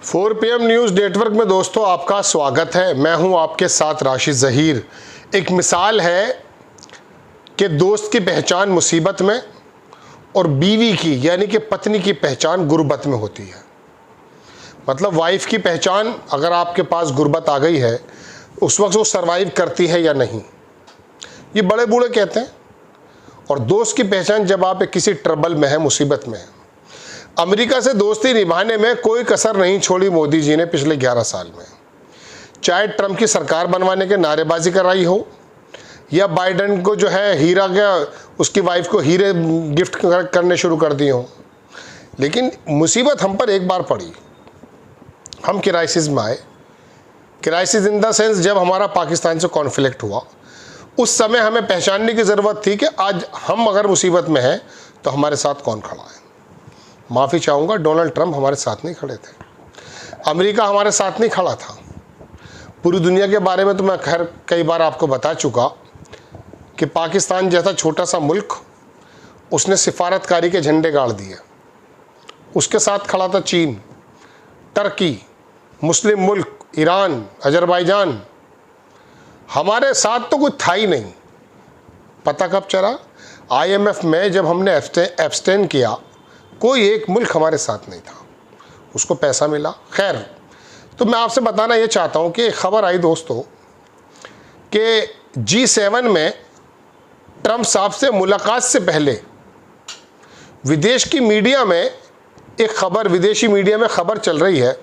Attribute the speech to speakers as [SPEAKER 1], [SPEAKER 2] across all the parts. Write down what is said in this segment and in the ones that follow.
[SPEAKER 1] 4 PM news network में दोस्तों आपका स्वागत है। मैं हूं आपके साथ राशिद ज़हीर। एक मिसाल है कि दोस्त की पहचान मुसीबत में और बीवी की यानी कि पत्नी की पहचान गुर्बत में होती है। मतलब वाइफ की पहचान अगर आपके पास गुर्बत आ गई है उस वक्त वो सरवाइव करती है या नहीं, ये बड़े बूढ़े कहते हैं। और दोस्त की पहचान जब आप किसी ट्रबल में है, मुसीबत में है। अमेरिका से दोस्ती निभाने में कोई कसर नहीं छोड़ी मोदी जी ने पिछले 11 साल में। चाहे ट्रंप की सरकार बनवाने के नारेबाजी कराई हो या बाइडेन को जो है हीरा का उसकी वाइफ को हीरे गिफ्ट करने शुरू कर दिए हो, लेकिन मुसीबत हम पर एक बार पड़ी। हम क्राइसिस में आए। क्राइसिस इन द सेंस जब हमारा पाकिस्तान से कॉन्फ्लिक्ट हुआ, उस समय हमें पहचानने की ज़रूरत थी कि आज हम अगर मुसीबत में हैं तो हमारे साथ कौन खड़ा है। माफ़ी चाहूँगा, डोनाल्ड ट्रंप हमारे साथ नहीं खड़े थे, अमेरिका हमारे साथ नहीं खड़ा था। पूरी दुनिया के बारे में तो मैं खैर कई बार आपको बता चुका कि पाकिस्तान जैसा छोटा सा मुल्क, उसने सिफारतकारी के झंडे गाड़ दिए। उसके साथ खड़ा था चीन, टर्की, मुस्लिम मुल्क, ईरान, अजरबैजान। हमारे साथ तो कुछ था ही नहीं। पता कब चला? IMF में जब हमने एब्सटेन किया, कोई एक मुल्क हमारे साथ नहीं था, उसको पैसा मिला। खैर, तो मैं आपसे बताना ये चाहता हूँ कि खबर आई दोस्तों कि G7 में ट्रंप साहब से मुलाकात से पहले विदेश की मीडिया में एक खबर, विदेशी मीडिया में खबर चल रही है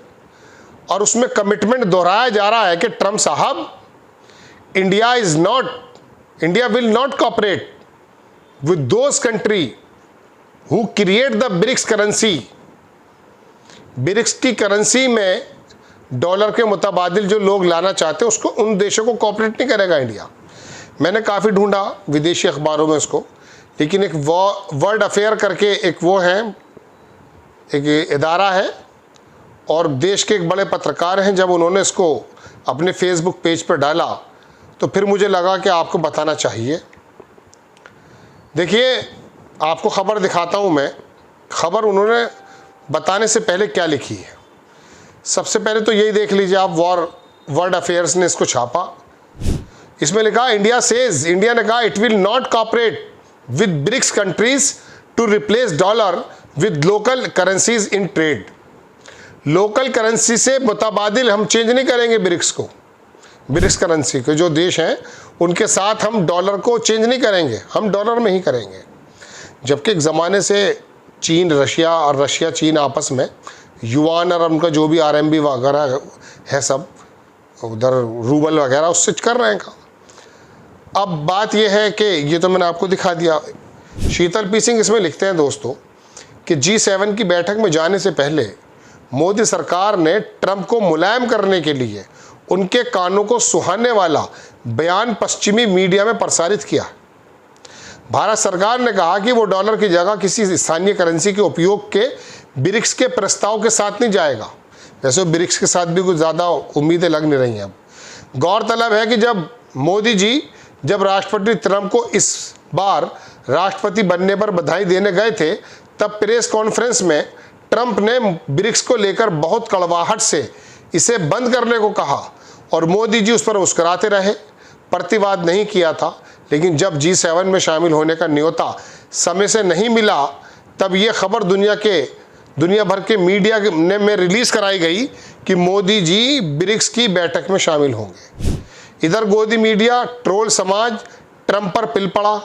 [SPEAKER 1] और उसमें कमिटमेंट दोहराया जा रहा है कि ट्रंप साहब, India will not cooperate with those country who create the BRICS currency. BRICS की करेंसी में डॉलर के मुताबिल जो लोग लाना चाहते हैं उसको, उन देशों को कोऑपरेट नहीं करेगा इंडिया। मैंने काफ़ी ढूंढा विदेशी अखबारों में उसको, लेकिन एक वर्ल्ड अफेयर करके एक वो है, एक इदारा है और देश के एक बड़े पत्रकार हैं। जब उन्होंने इसको अपने फेसबुक पेज पर डाला तो फिर मुझे लगा कि आपको बताना चाहिए। देखिए, आपको खबर दिखाता हूं मैं। खबर उन्होंने बताने से पहले क्या लिखी है, सबसे पहले तो यही देख लीजिए आप। वर्ल्ड अफेयर्स ने इसको छापा। इसमें लिखा, इंडिया ने कहा it will not cooperate with BRICS countries to replace dollar with local currencies in trade. Local currency से मुताबादिल हम चेंज नहीं करेंगे ब्रिक्स को। ब्रिक्स करेंसी के जो देश हैं उनके साथ हम डॉलर को चेंज नहीं करेंगे, हम डॉलर में ही करेंगे। जबकि एक ज़माने से चीन रशिया और रशिया चीन आपस में युआन और उनका जो भी RMB वगैरह है, सब उधर रूबल वगैरह, उससे कर रहे हैं काम। अब बात यह है कि ये तो मैंने आपको दिखा दिया। शीतल पी सिंह इसमें लिखते हैं दोस्तों कि G7 की बैठक में जाने से पहले मोदी सरकार ने ट्रंप को मुलायम करने के लिए उनके कानों को सुहाने वाला बयान पश्चिमी मीडिया में प्रसारित किया। भारत सरकार ने कहा कि वो डॉलर की जगह किसी स्थानीय करेंसी के उपयोग के ब्रिक्स के प्रस्ताव के साथ नहीं जाएगा। वैसे ब्रिक्स के साथ भी कुछ ज़्यादा उम्मीदें लग नहीं रही हैं। अब गौरतलब है कि जब राष्ट्रपति ट्रंप को इस बार राष्ट्रपति बनने पर बधाई देने गए थे, तब प्रेस कॉन्फ्रेंस में ट्रंप ने ब्रिक्स को लेकर बहुत कड़वाहट से इसे बंद करने को कहा और मोदी जी उस पर मुस्कुराते रहे, प्रतिवाद नहीं किया था। लेकिन जब G7 में शामिल होने का न्योता समय से नहीं मिला, तब ये खबर दुनिया भर के मीडिया में रिलीज़ कराई गई कि मोदी जी ब्रिक्स की बैठक में शामिल होंगे। इधर गोदी मीडिया, ट्रोल समाज ट्रंप पर पिल पड़ा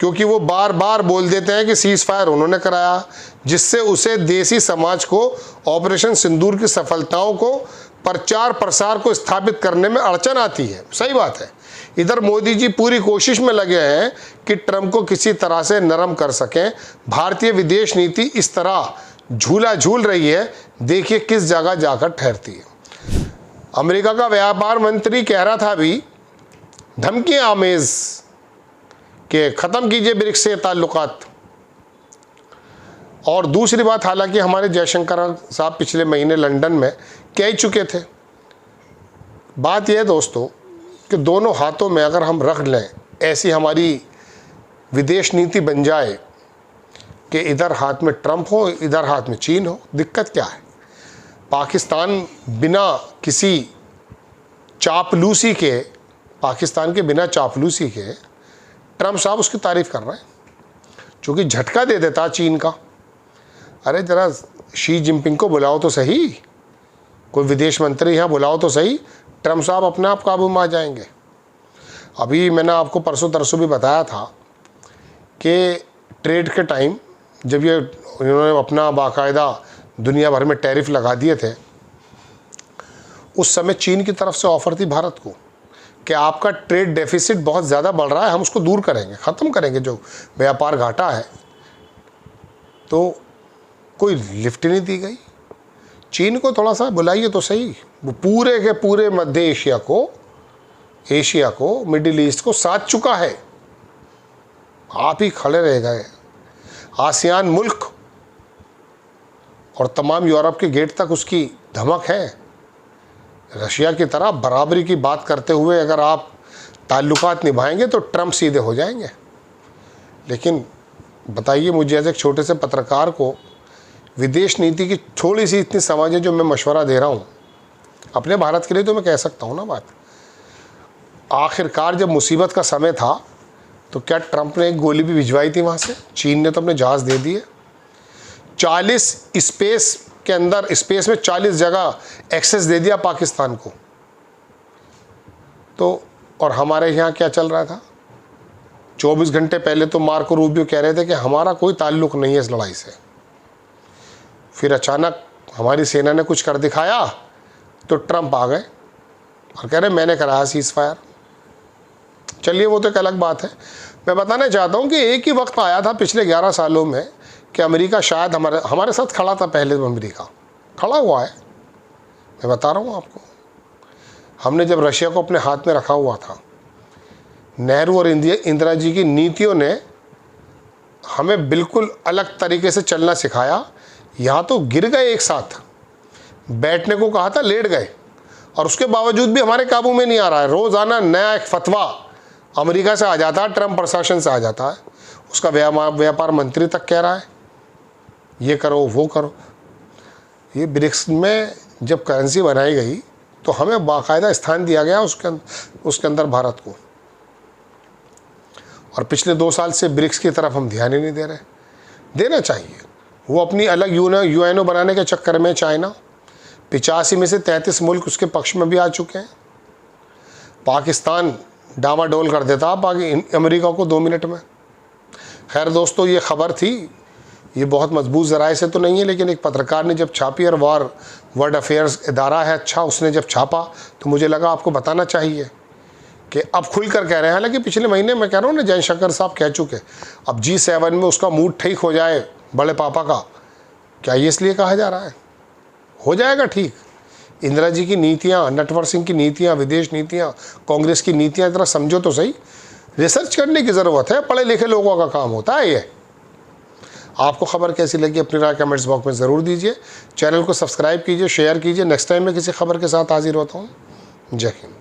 [SPEAKER 1] क्योंकि वो बार बार बोल देते हैं कि सीज़ फायर उन्होंने कराया, जिससे उसे देसी समाज को ऑपरेशन सिंदूर की सफलताओं को प्रचार प्रसार को स्थापित करने में अड़चन आती है। सही बात है। इधर मोदी जी पूरी कोशिश में लगे हैं कि ट्रंप को किसी तरह से नरम कर सकें। भारतीय विदेश नीति इस तरह झूला झूल रही है, देखिए किस जगह जाकर ठहरती है। अमेरिका का व्यापार मंत्री कह रहा था अभी, धमकियां आमेज कि ख़त्म कीजिए ब्रिक्स से ताल्लुकात। और दूसरी बात, हालांकि हमारे जयशंकर साहब पिछले महीने लंदन में कह चुके थे। बात यह है दोस्तों कि दोनों हाथों में अगर हम रख लें, ऐसी हमारी विदेश नीति बन जाए कि इधर हाथ में ट्रंप हो, इधर हाथ में चीन हो, दिक्कत क्या है? पाकिस्तान बिना किसी चापलूसी के, पाकिस्तान के बिना चापलूसी के ट्रंप साहब उसकी तारीफ़ कर रहे हैं, चूँकि झटका दे देता चीन का। अरे ज़रा शी जिनपिंग को बुलाओ तो सही, कोई विदेश मंत्री यहाँ बुलाओ तो सही, ट्रंप साहब अपने आप काबू में आ जाएंगे। अभी मैंने आपको परसों तरसों भी बताया था कि ट्रेड के टाइम जब ये इन्होंने अपना बाकायदा दुनिया भर में टैरिफ लगा दिए थे, उस समय चीन की तरफ से ऑफ़र थी भारत को कि आपका ट्रेड डेफिसिट बहुत ज़्यादा बढ़ रहा है, हम उसको दूर करेंगे, ख़त्म करेंगे जो व्यापार घाटा है। तो कोई लिफ्ट नहीं दी गई। चीन को थोड़ा सा बुलाइए तो सही, वो पूरे के पूरे मध्य एशिया को मिडिल ईस्ट को साथ चुका है, आप ही खड़े रह गए। आसियान मुल्क और तमाम यूरोप के गेट तक उसकी धमक है। रशिया की तरह बराबरी की बात करते हुए अगर आप ताल्लुकात निभाएंगे तो ट्रंप सीधे हो जाएंगे। लेकिन बताइए, मुझे ऐसे एक छोटे से पत्रकार को विदेश नीति की थोड़ी सी इतनी समझ है जो मैं मशवरा दे रहा हूँ अपने भारत के लिए, तो मैं कह सकता हूँ ना बात। आखिरकार जब मुसीबत का समय था तो क्या ट्रंप ने एक गोली भी भिजवाई थी वहाँ से? चीन ने तो अपने जहाज़ दे दिए। 40 स्पेस में 40 जगह एक्सेस दे दिया पाकिस्तान को। तो और हमारे यहाँ क्या चल रहा था? 24 घंटे पहले तो मार्को रूबियो कह रहे थे कि हमारा कोई ताल्लुक़ नहीं है इस लड़ाई से। फिर अचानक हमारी सेना ने कुछ कर दिखाया तो ट्रंप आ गए और कह रहे मैंने कराया सीज़ फायर। चलिए वो तो एक अलग बात है। मैं बताना चाहता हूँ कि एक ही वक्त आया था पिछले 11 सालों में कि अमेरिका शायद हमारे साथ खड़ा था। पहले तो अमेरिका खड़ा हुआ है, मैं बता रहा हूँ आपको। हमने जब रशिया को अपने हाथ में रखा हुआ था, नेहरू और इंदिरा जी की नीतियों ने हमें बिल्कुल अलग तरीके से चलना सिखाया। यहाँ तो गिर गए एक साथ, बैठने को कहा था लेट गए, और उसके बावजूद भी हमारे काबू में नहीं आ रहा है। रोज़ाना नया एक फतवा अमेरिका से आ जाता है, ट्रंप प्रशासन से आ जाता है। उसका व्यापार मंत्री तक कह रहा है ये करो वो करो। ये ब्रिक्स में जब करेंसी बनाई गई तो हमें बाकायदा स्थान दिया गया उसके अंदर भारत को, और पिछले 2 साल से ब्रिक्स की तरफ हम ध्यान ही नहीं दे रहे। देना चाहिए। वो अपनी अलग यूएनओ बनाने के चक्कर में चाइना 85 में से 33 मुल्क उसके पक्ष में भी आ चुके हैं। पाकिस्तान डामाडोल कर देता अमेरिका को 2 मिनट में। खैर दोस्तों, ये खबर थी, ये बहुत मजबूत ज़राए से तो नहीं है, लेकिन एक पत्रकार ने जब छापी, और वर्ल्ड अफेयर्स इदारा है अच्छा, उसने जब छापा तो मुझे लगा आपको बताना चाहिए कि अब खुलकर कह रहे हैं। हालांकि पिछले महीने मैं कह रहा हूँ ना, जयशंकर साहब कह चुके, अब G7 में उसका मूड ठीक हो जाए बड़े पापा का, क्या ये इसलिए कहा जा रहा है? हो जाएगा ठीक। इंदिरा जी की नीतियाँ, नटवर सिंह की नीतियाँ, विदेश नीतियाँ, कांग्रेस की नीतियाँ जरा समझो तो सही। रिसर्च करने की ज़रूरत है, पढ़े लिखे लोगों का काम होता है ये। आपको खबर कैसी लगी अपनी राय कमेंट्स बॉक्स में ज़रूर दीजिए। चैनल को सब्सक्राइब कीजिए, शेयर कीजिए। नेक्स्ट टाइम मैं किसी खबर के साथ हाजिर होता हूँ। जय हिंद।